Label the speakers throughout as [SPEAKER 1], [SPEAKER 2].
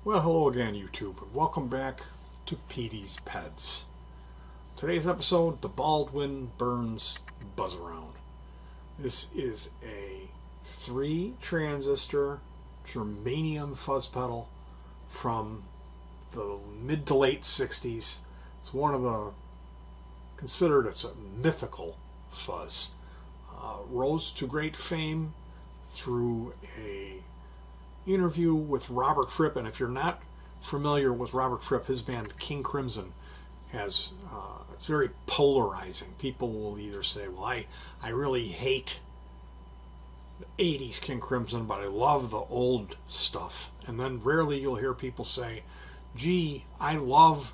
[SPEAKER 1] Well, hello again, YouTube, and welcome back to Peteys Peds. Today's episode, the Baldwin Burns Buzzaround. This is a 3-transistor germanium fuzz pedal from the mid to late 60s. It's considered it's a mythical fuzz. Rose to great fame through a interview with Robert Fripp, and if you're not familiar with Robert Fripp, his band King Crimson has it's very polarizing. People will either say, well, I really hate the 80s King Crimson, but I love the old stuff. And then rarely you'll hear people say, gee, I love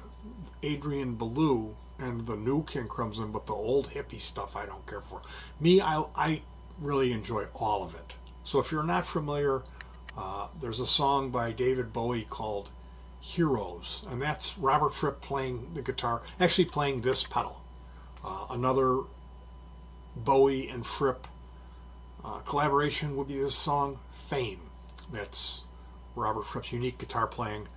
[SPEAKER 1] Adrian Belew and the new King Crimson, but the old hippie stuff I don't care for. Me, I really enjoy all of it. So if you're not familiar, there's a song by David Bowie called Heroes, and that's Robert Fripp playing the guitar, actually playing this pedal. Another Bowie and Fripp collaboration would be this song, Fame. That's Robert Fripp's unique guitar playing.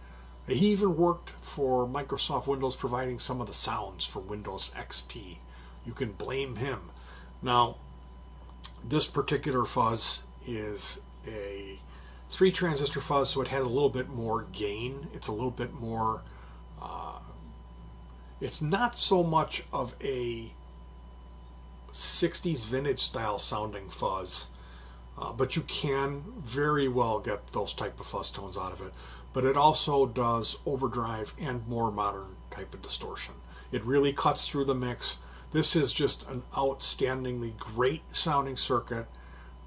[SPEAKER 1] He even worked for Microsoft Windows, providing some of the sounds for Windows XP. You can blame him. Now, this particular fuzz is a 3-transistor fuzz, so it has a little bit more gain. It's a little bit more, it's not so much of a 60s vintage style sounding fuzz, but you can very well get those type of fuzz tones out of it. But it also does overdrive and more modern type of distortion. It really cuts through the mix. This is just an outstandingly great sounding circuit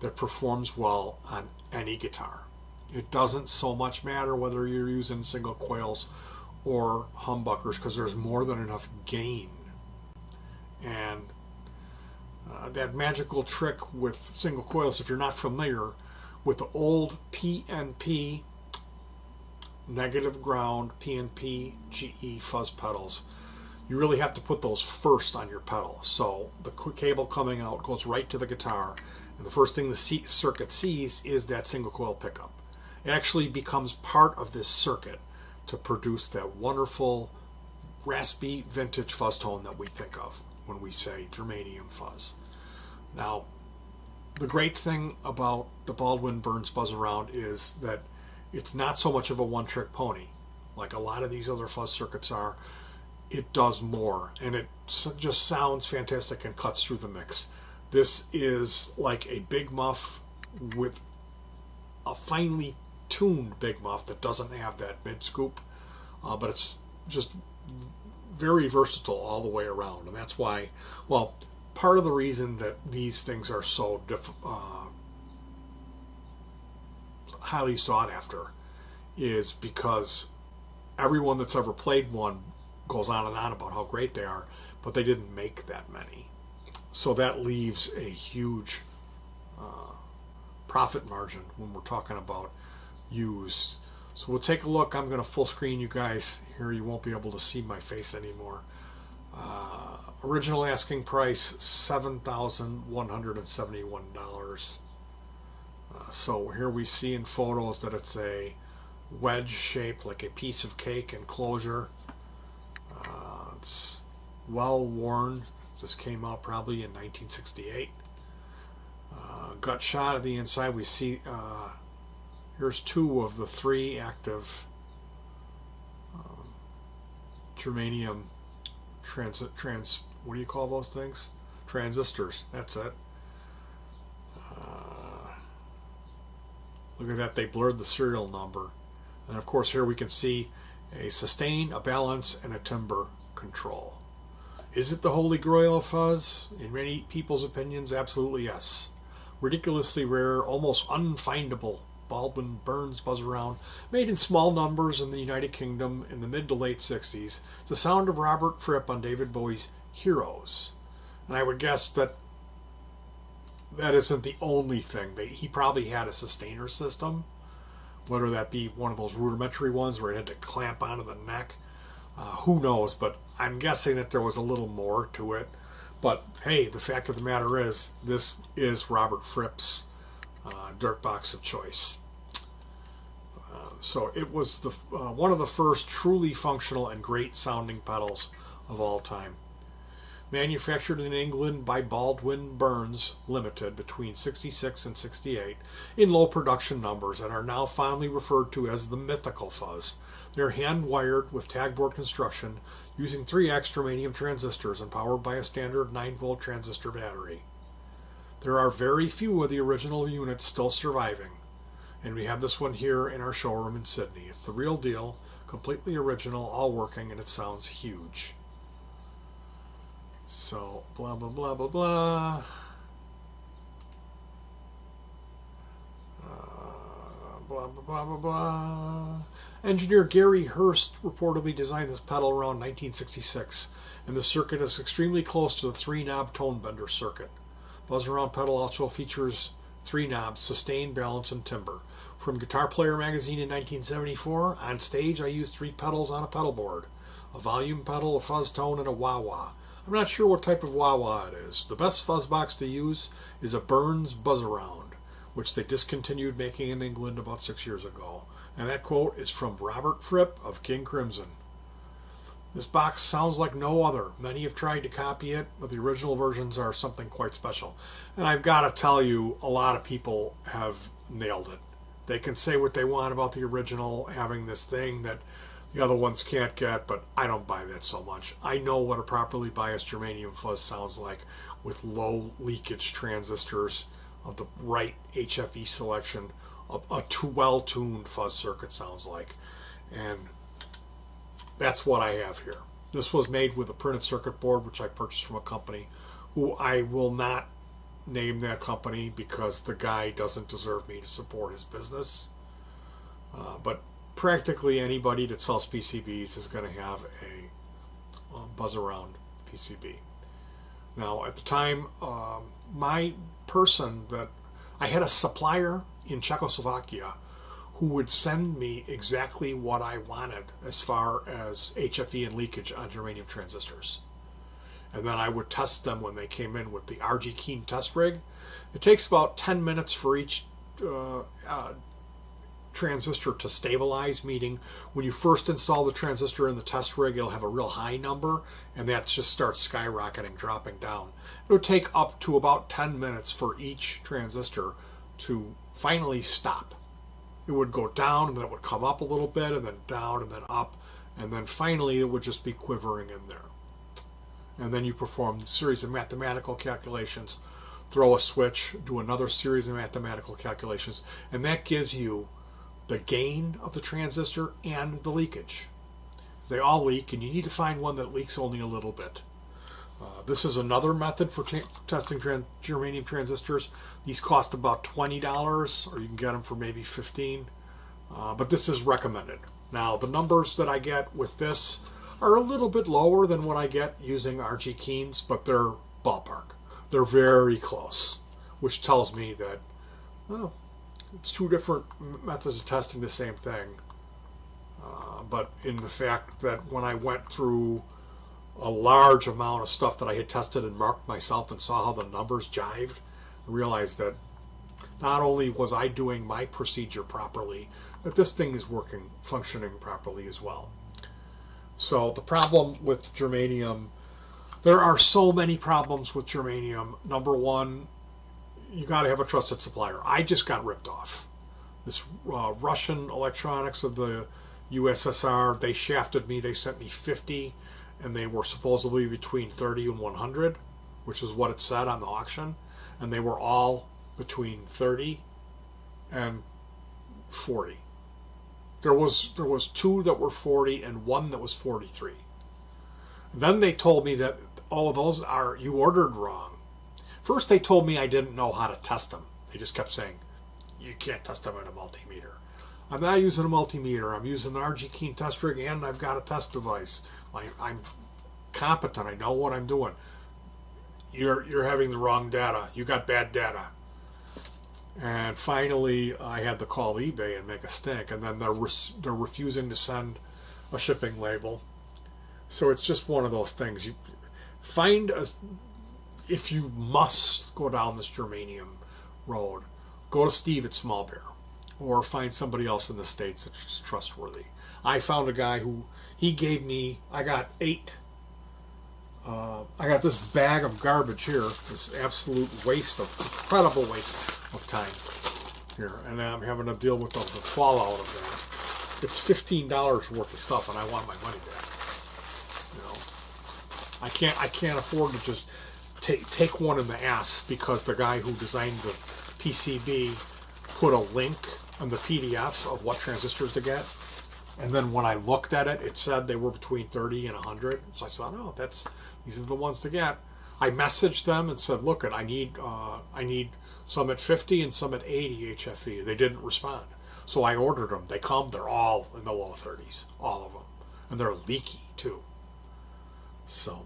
[SPEAKER 1] that performs well on any guitar. It doesn't so much matter whether you're using single coils or humbuckers, because there's more than enough gain. And that magical trick with single coils, if you're not familiar with the old PNP, negative ground, PNP, GE fuzz pedals, you really have to put those first on your pedal. So the cable coming out goes right to the guitar, and the first thing the circuit sees is that single coil pickup. It actually becomes part of this circuit to produce that wonderful raspy vintage fuzz tone that we think of when we say germanium fuzz. Now, the great thing about the Baldwin Burns Buzzaround is that it's not so much of a one-trick pony like a lot of these other fuzz circuits are. It does more, and it just sounds fantastic and cuts through the mix. This is like a big muff with a finely tuned big muff that doesn't have that mid scoop, but it's just very versatile all the way around. And that's why, well, part of the reason that these things are so highly sought after is because everyone that's ever played one goes on and on about how great they are, but they didn't make that many. So that leaves a huge profit margin when we're talking about used. So we'll take a look. I'm going to full screen you guys here. You won't be able to see my face anymore. Original asking price $7,171. So here we see in photos that it's a wedge shaped like a piece of cake enclosure. It's well worn. This came out probably in 1968. Gut shot of the inside. We see here's 2 of the 3 active germanium what do you call those things? Transistors. That's it. Look at that. They blurred the serial number. And of course here we can see a sustain, a balance, and a timbre control. Is it the holy grail of fuzz? In many people's opinions, absolutely yes. Ridiculously rare, almost unfindable Baldwin Burns Buzzaround, made in small numbers in the United Kingdom in the mid to late 60s. It's the sound of Robert Fripp on David Bowie's Heroes. And I would guess that that isn't the only thing. He probably had a sustainer system, whether that be one of those rudimentary ones where it had to clamp onto the neck. Who knows, but I'm guessing that there was a little more to it. But hey, the fact of the matter is, this is Robert Fripp's dirt box of choice. So it was the one of the first truly functional and great sounding pedals of all time. Manufactured in England by Baldwin Burns Limited between 66 and 68 in low production numbers, and are now fondly referred to as the mythical fuzz. They're hand-wired with tagboard construction using 3X germanium transistors and powered by a standard 9-volt transistor battery. There are very few of the original units still surviving, and we have this one here in our showroom in Sydney. It's the real deal, completely original, all working, and it sounds huge. So, blah, blah, blah, blah, blah. Blah, blah, blah, blah, blah. Engineer Gary Hurst reportedly designed this pedal around 1966, and the circuit is extremely close to the 3-knob tone bender circuit. Buzzaround pedal also features 3 knobs, sustain, balance, and timbre. From Guitar Player magazine in 1974, on stage I used 3 pedals on a pedal board. A volume pedal, a fuzz tone, and a wah-wah. I'm not sure what type of wah-wah it is. The best fuzz box to use is a Burns Buzzaround, which they discontinued making in England about 6 years ago. And that quote is from Robert Fripp of King Crimson. This box sounds like no other. Many have tried to copy it, but the original versions are something quite special. And I've got to tell you, a lot of people have nailed it. They can say what they want about the original having this thing that the other ones can't get, but I don't buy that so much. I know what a properly biased germanium fuzz sounds like with low leakage transistors of the right HFE selection. A well-tuned fuzz circuit sounds like. And that's what I have here. This was made with a printed circuit board, which I purchased from a company who I will not name that company because the guy doesn't deserve me to support his business. But practically anybody that sells PCBs is going to have a Buzzaround PCB. Now, at the time, my person that I had a supplier in Czechoslovakia who would send me exactly what I wanted as far as HFE and leakage on germanium transistors. And then I would test them when they came in with the RG Keen test rig. It takes about 10 minutes for each transistor to stabilize, meaning when you first install the transistor in the test rig, it'll have a real high number, and that just starts skyrocketing, dropping down. It would take up to about 10 minutes for each transistor to finally stop. It would go down, and then it would come up a little bit, and then down, and then up, and then finally it would just be quivering in there. And then you perform a series of mathematical calculations, throw a switch, do another series of mathematical calculations, and that gives you the gain of the transistor and the leakage. They all leak, and you need to find one that leaks only a little bit. This is another method for testing germanium transistors. These cost about $20, or you can get them for maybe $15. But this is recommended. Now, the numbers that I get with this are a little bit lower than what I get using RG Keens, but they're ballpark. They're very close, which tells me that, well, it's 2 different methods of testing the same thing. But in the fact that when I went through a large amount of stuff that I had tested and marked myself and saw how the numbers jived, I realized that not only was I doing my procedure properly, that this thing is functioning properly as well. So the problem with germanium, there are so many problems with germanium. Number one, you got to have a trusted supplier. I just got ripped off. This Russian electronics of the USSR, they shafted me. They sent me 50, and they were supposedly between 30 and 100, which is what it said on the auction, and they were all between 30 and 40. There was 2 that were 40 and 1 that was 43. Then they told me that, oh, those are, you ordered wrong. First they told me I didn't know how to test them. They just kept saying, you can't test them in a multimeter. I'm not using a multimeter. I'm using an RG Keen test rig, and I've got a test device. I'm competent. I know what I'm doing. You're having the wrong data. You got bad data. And finally, I had to call eBay and make a stink, and then they're refusing to send a shipping label. So it's just one of those things. You find if you must go down this germanium road, go to Steve at Small Bear. or find somebody else in the States that's trustworthy. I found a guy who, he gave me, I got I got this bag of garbage here, this absolute waste of, incredible waste of time here, and I'm having to deal with the fallout of that. It's $15 worth of stuff, and I want my money back. You know, I can't afford to just take one in the ass because the guy who designed the PCB put a link on the PDF of what transistors to get, and then when I looked at it, it said they were between 30 and 100. So I thought, oh, these are the ones to get. I messaged them and said, look, I need some at 50 and some at 80 HFE. They didn't respond. So I ordered them. They come, they're all in the low 30s, all of them. And they're leaky too. So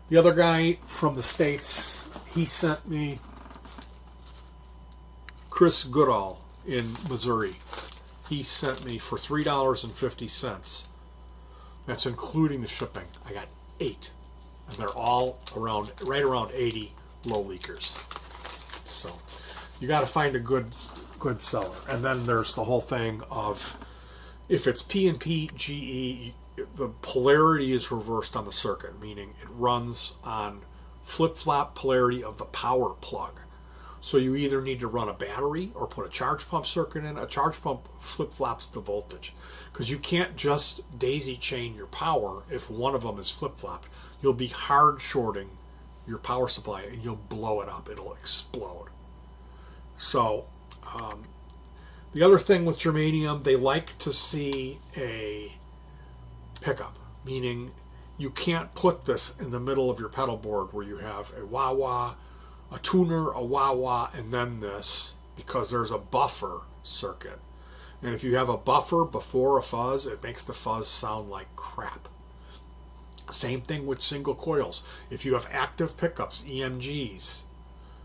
[SPEAKER 1] the other guy from the States, he sent me Chris Goodall in Missouri. He sent me for $3.50. That's including the shipping. I got 8. And they're all around, right around 80 low leakers. So you got to find a good seller. And then there's the whole thing of, if it's PNP GE, the polarity is reversed on the circuit, meaning it runs on flip-flop polarity of the power plug. So you either need to run a battery or put a charge pump circuit in. A charge pump flip-flops the voltage, because you can't just daisy chain your power if one of them is flip-flopped. You'll be hard shorting your power supply and you'll blow it up. It'll explode. So the other thing with germanium, they like to see a pickup, meaning you can't put this in the middle of your pedal board where you have a wah-wah, a tuner, a wah-wah, and then this, because there's a buffer circuit. And if you have a buffer before a fuzz, it makes the fuzz sound like crap. Same thing with single coils. If you have active pickups, EMGs,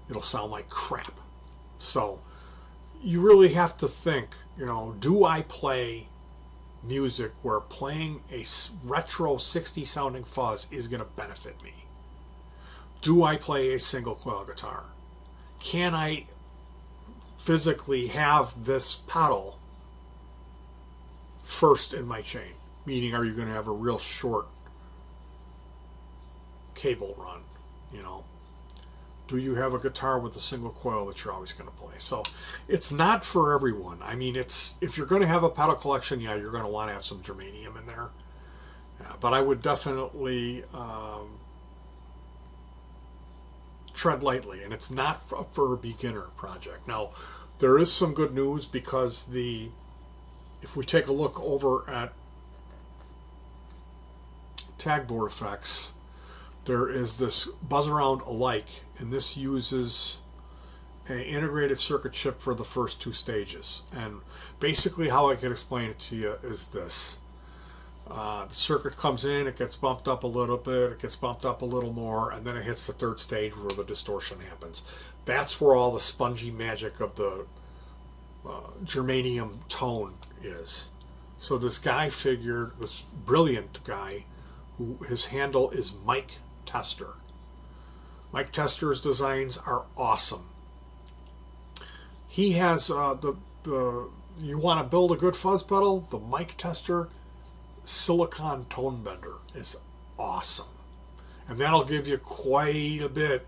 [SPEAKER 1] it'll sound like crap. So you really have to think, you know, do I play music where playing a retro 60s sounding fuzz is going to benefit me? Do I play a single coil guitar? Can I physically have this pedal first in my chain? Meaning, are you going to have a real short cable run? You know, do you have a guitar with a single coil that you're always going to play? So it's not for everyone. I mean, it's, if you're going to have a pedal collection, yeah, you're going to want to have some germanium in there. Yeah, but I would definitely tread lightly, and it's not for a beginner project. Now, there is some good news, because if we take a look over at tagboard effects, there is this Buzzaround alike, and this uses an integrated circuit chip for the first 2 stages. And basically how I can explain it to you is this. The circuit comes in, it gets bumped up a little bit, it gets bumped up a little more, and then it hits the 3rd stage where the distortion happens. That's where all the spongy magic of the germanium tone is. So this guy figured, this brilliant guy, who his handle is Mike Tester. Mike Tester's designs are awesome. He has you want to build a good fuzz pedal, the Mike Tester silicon tone bender is awesome, and that'll give you quite a bit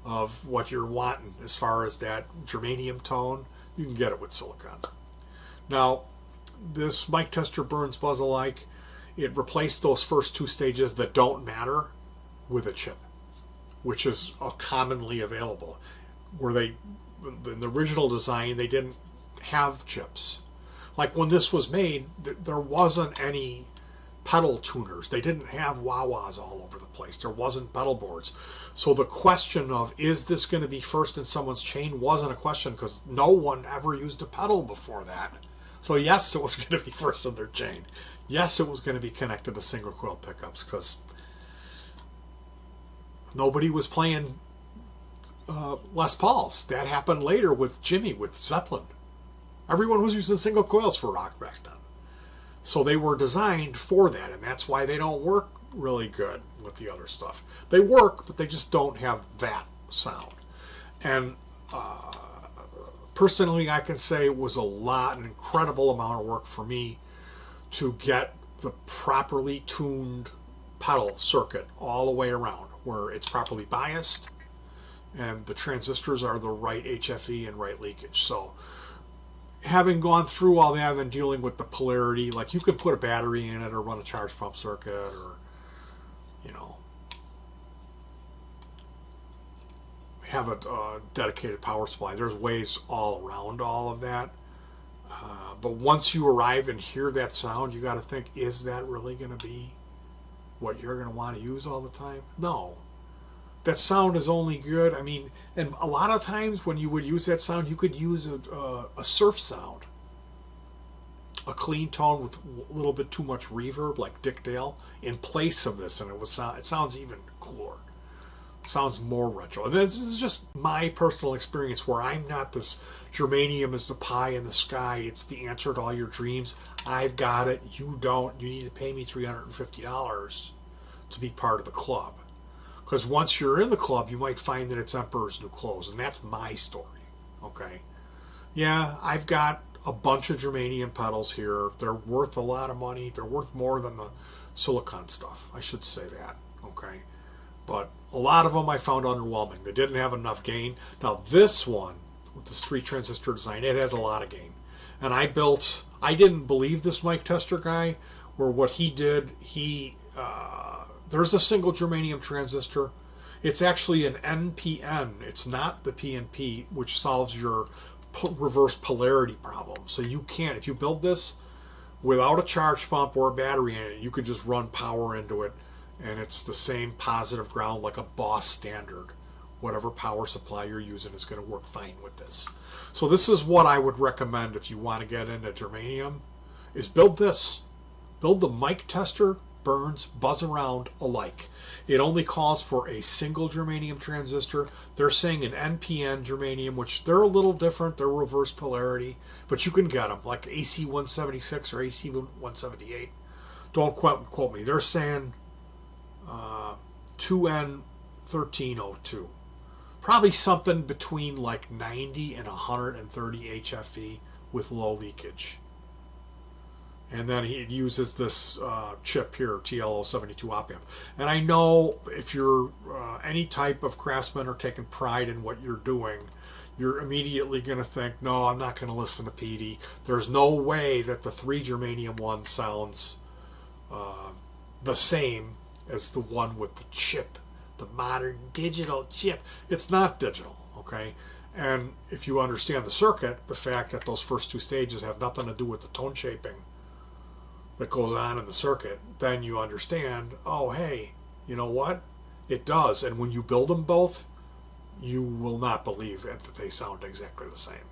[SPEAKER 1] of what you're wanting as far as that germanium tone. You can get it with silicon. Now, this Mike Tester Burns Buzz alike, it replaced those first 2 stages that don't matter with a chip, which is commonly available. Where they, in the original design, they didn't have chips. Like when this was made, there wasn't any pedal tuners. They didn't have wah-wahs all over the place. There wasn't pedal boards. So the question of, is this going to be first in someone's chain, wasn't a question, because no one ever used a pedal before that. So yes, it was going to be first in their chain. Yes, it was going to be connected to single coil pickups, because nobody was playing Les Pauls. That happened later with Jimmy, with Zeppelin. Everyone was using single coils for rock back then. So they were designed for that, and that's why they don't work really good with the other stuff. They work, but they just don't have that sound. And Personally, I can say it was an incredible amount of work for me to get the properly tuned pedal circuit all the way around, where it's properly biased and the transistors are the right HFE and right leakage. So having gone through all that and then dealing with the polarity, like you can put a battery in it or run a charge pump circuit, or have a dedicated power supply. There's ways all around all of that. But once you arrive and hear that sound, you got to think, is that really going to be what you're going to want to use all the time? No. That sound is only good. I mean, and a lot of times when you would use that sound, you could use a surf sound. A clean tone with a little bit too much reverb, like Dick Dale, in place of this, and it sounds even cooler. Sounds more retro. And this is just my personal experience, where I'm not this germanium is the pie in the sky, it's the answer to all your dreams. I've got it, you don't. You need to pay me $350 to be part of the club. Because once you're in the club, you might find that it's Emperor's New Clothes, and that's my story. Okay? Yeah, I've got a bunch of germanium pedals here. They're worth a lot of money. They're worth more than the silicon stuff. I should say that. Okay? But a lot of them I found underwhelming. They didn't have enough gain. Now this one, with this 3 transistor design, it has a lot of gain. And I didn't believe this mic tester guy, where what he did, there's a single germanium transistor. It's actually an NPN. It's not the PNP, which solves your reverse polarity problem. So you can, if you build this without a charge pump or a battery in it, you could just run power into it, and it's the same positive ground like a Boss standard. Whatever power supply you're using is going to work fine with this. So this is what I would recommend if you want to get into germanium, is build this. Build the mic tester, Burns, Buzzaround alike. It only calls for a single germanium transistor. They're saying an NPN germanium, which they're a little different. They're reverse polarity, but you can get them like AC176 or AC178. Don't quote me. They're saying 2N1302. Probably something between like 90 and 130 HFE with low leakage. And then he uses this chip here, TLO72 op amp. And I know if you're any type of craftsman or taking pride in what you're doing, you're immediately going to think, no, I'm not going to listen to Petey. There's no way that the 3 germanium one sounds the same as the one with the chip, the modern digital chip. It's not digital, okay? And if you understand the circuit, the fact that those first 2 stages have nothing to do with the tone shaping that goes on in the circuit, then you understand, oh, hey, you know what? It does. And when you build them both, you will not believe it, that they sound exactly the same.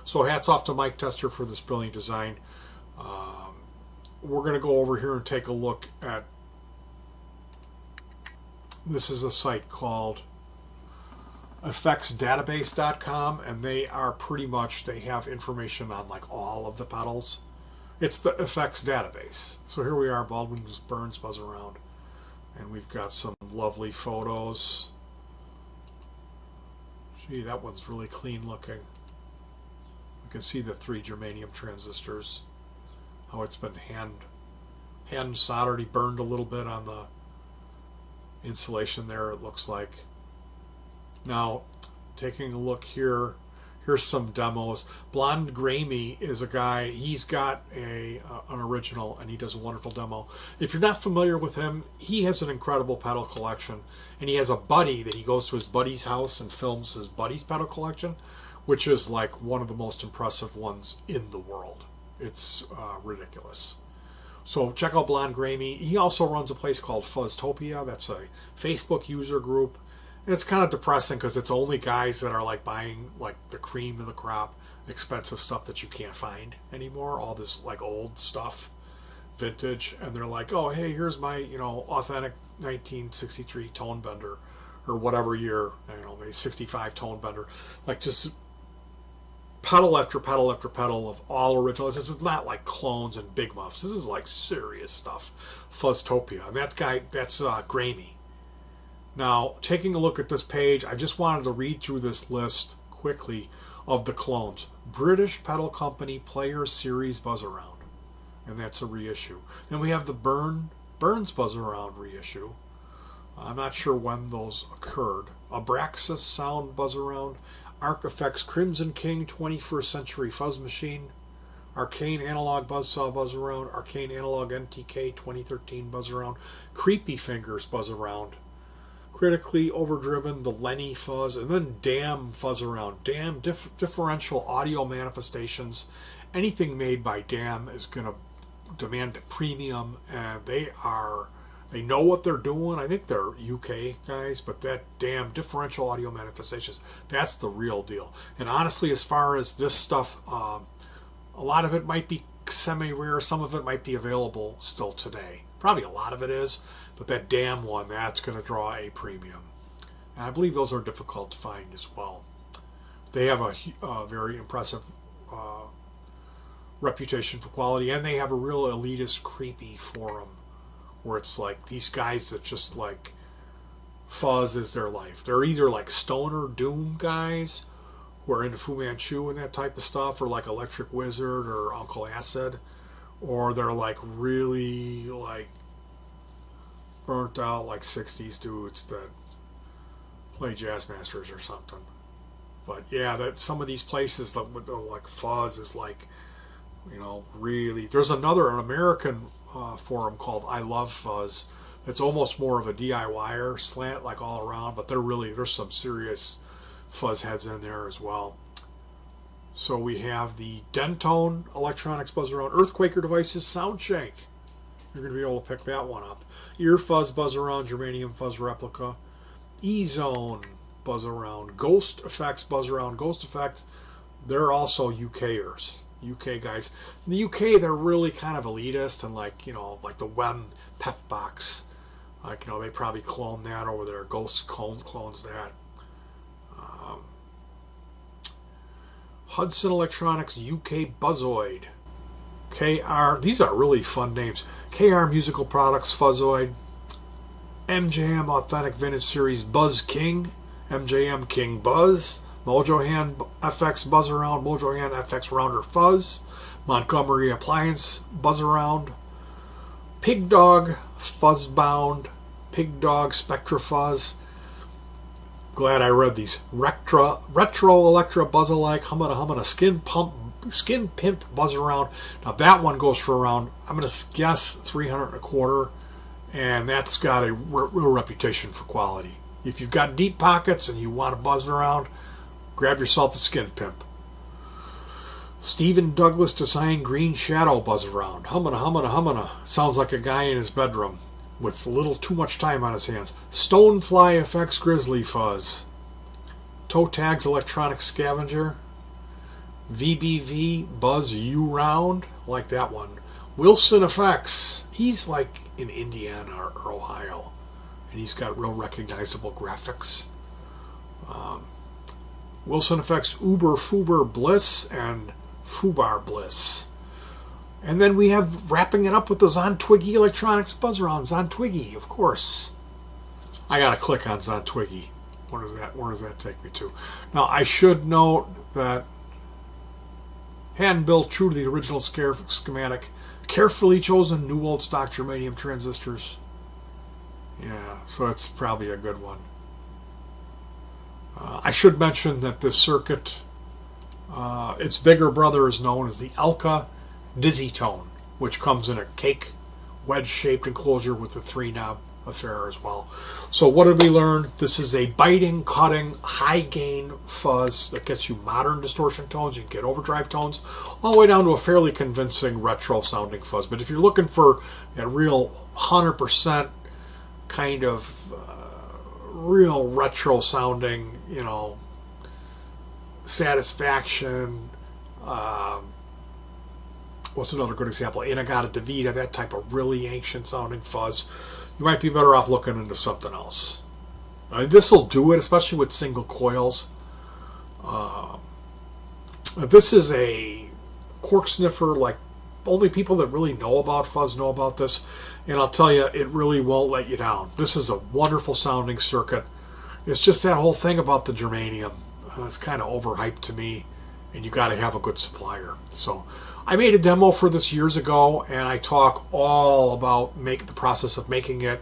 [SPEAKER 1] So hats off to Mike Tester for this brilliant design. We're going to go over here and take a look at, this is a site called effectsdatabase.com, and they are pretty much, they have information on like all of the pedals. It's the effects database. So here we are, Baldwin, Burns, Buzzaround, and we've got some lovely photos. Gee, that one's really clean looking. You can see the 3 germanium transistors, how it's been hand soldered. He burned a little bit on the insulation there, it looks like. Now, taking a look here, here's some demos. Blonde Gramey is a guy, he's got an original, and he does a wonderful demo. If you're not familiar with him, he has an incredible pedal collection, and he has a buddy that he goes to his buddy's house and films his buddy's pedal collection, which is like one of the most impressive ones in the world. It's ridiculous. So check out Blonde Gramey. He also runs a place called Fuzztopia. That's a Facebook user group. And it's kind of depressing because it's only guys that are like buying like the cream of the crop, expensive stuff that you can't find anymore. All this like old stuff, vintage, and they're like, oh hey, here's my authentic 1963 tone bender, or whatever year, maybe 65 tone bender. Like just pedal after pedal after pedal of all originals. This is not like clones and big muffs. This is like serious stuff. Fuzztopia, and that guy, that's Gramey. Now, taking a look at this page, I just wanted to read through this list quickly of the clones. British Pedal Company Players Series Buzzaround, and that's a reissue. Then we have the Burns Buzzaround reissue. I'm not sure when those occurred. Abraxas Sound Buzzaround, Arc Effects Crimson King 21st Century Fuzz Machine, Arcane Analog Buzzsaw Buzzaround, Arcane Analog NTK 2013 Buzzaround, Creepy Fingers Buzzaround, Critically Overdriven, the Lenny Fuzz, and then DAM Fuzzaround. DAM, Differential Audio Manifestations. Anything made by DAM is going to demand a premium, and they know what they're doing. I think they're UK guys, but that DAM Differential Audio Manifestations, that's the real deal. And honestly, as far as this stuff, a lot of it might be semi-rare. Some of it might be available still today. Probably a lot of it is, but that DAM one, that's going to draw a premium. And I believe those are difficult to find as well. They have a very impressive reputation for quality, and they have a real elitist, creepy forum where it's like these guys that just like fuzz is their life. They're either like stoner doom guys who are into Fu Manchu and that type of stuff, or like Electric Wizard or Uncle Acid, or they're like really like burnt out like 60s dudes that play Jazz Masters or something. But yeah, that some of these places that with like fuzz is like, you know, really. There's an American forum called I Love Fuzz that's almost more of a DIYer slant, like all around, but there's some serious fuzz heads in there as well. So we have the Dentone Electronics Buzzaround, Earthquaker Devices Soundshank. You're going to be able to pick that one up. Ear Fuzz Buzzaround, Germanium Fuzz Replica, E-Zone Buzzaround, Ghost Effects Buzzaround. Ghost Effects, they're also UKers. UK guys. In the UK, they're really kind of elitist and like, you know, like the Wen Pep Box. Like, you know, they probably clone that over there. Ghost clones that. Hudson Electronics UK Buzzoid. KR, these are really fun names. KR Musical Products Fuzzoid. MJM Authentic Vintage Series Buzz King. MJM King Buzz. Mojo Hand FX Buzzaround, Mojo Hand FX Rounder Fuzz, Montgomery Appliance Buzzaround, Pig Dog Fuzzbound, Pig Dog Spectra Fuzz. Glad I read these. Retro Electra Buzz-alike, Humana Skin Pimp Buzzaround. Now that one goes for around, I'm going to guess, $300 and a quarter, and that's got a real reputation for quality. If you've got deep pockets and you want to buzz around, grab yourself a Skin Pimp. Stephen Douglas Design Green Shadow Buzzaround. Humana. Sounds like a guy in his bedroom with a little too much time on his hands. Stonefly FX Grizzly Fuzz. Toe Tags Electronic Scavenger. VBV Buzz U-Round. Like that one. Wilson Effects. He's like in Indiana or Ohio. And he's got real recognizable graphics. Wilson Effects Uber Fuber Bliss and Fubar Bliss. And then we have, wrapping it up with the Zontwiggy Electronics Buzzaround. Zontwiggy, of course. I gotta click on Zontwiggy. Where does that take me to? Now, I should note that hand-built, true to the original schematic, carefully chosen new old stock germanium transistors. Yeah, so it's probably a good one. I should mention that this circuit, its bigger brother is known as the Elka Dizzy Tone, which comes in a cake wedge-shaped enclosure with a 3-knob affair as well. So what did we learn? This is a biting, cutting, high-gain fuzz that gets you modern distortion tones. You can get overdrive tones, all the way down to a fairly convincing retro-sounding fuzz. But if you're looking for a real 100% kind of real retro-sounding, you know, satisfaction. What's another good example? Inagata Davida, that type of really ancient-sounding fuzz. You might be better off looking into something else. This will do it, especially with single coils. This is a cork sniffer, like only people that really know about fuzz know about this. And I'll tell you, it really won't let you down. This is a wonderful sounding circuit. It's just that whole thing about the germanium. It's kind of overhyped to me. and you got to have a good supplier. So I made a demo for this years ago, and I talk all about the process of making it.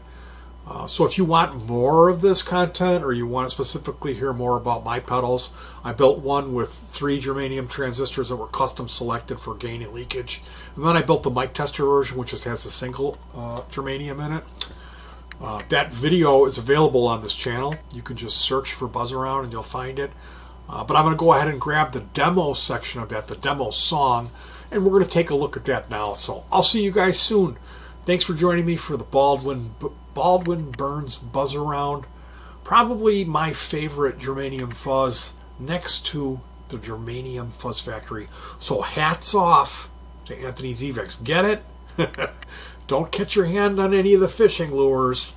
[SPEAKER 1] So if you want more of this content, or you want to specifically hear more about my pedals, I built one with 3 germanium transistors that were custom selected for gain and leakage. And then I built the mic tester version, which just has a single germanium in it. That video is available on this channel. You can just search for Buzzaround and you'll find it. But I'm going to go ahead and grab the demo section of that, the demo song, and we're going to take a look at that now. So I'll see you guys soon. Thanks for joining me for the Baldwin Burns Buzzaround. Probably my favorite germanium fuzz next to the Germanium Fuzz Factory. So hats off to Anthony's Evex. Get it? Don't catch your hand on any of the fishing lures.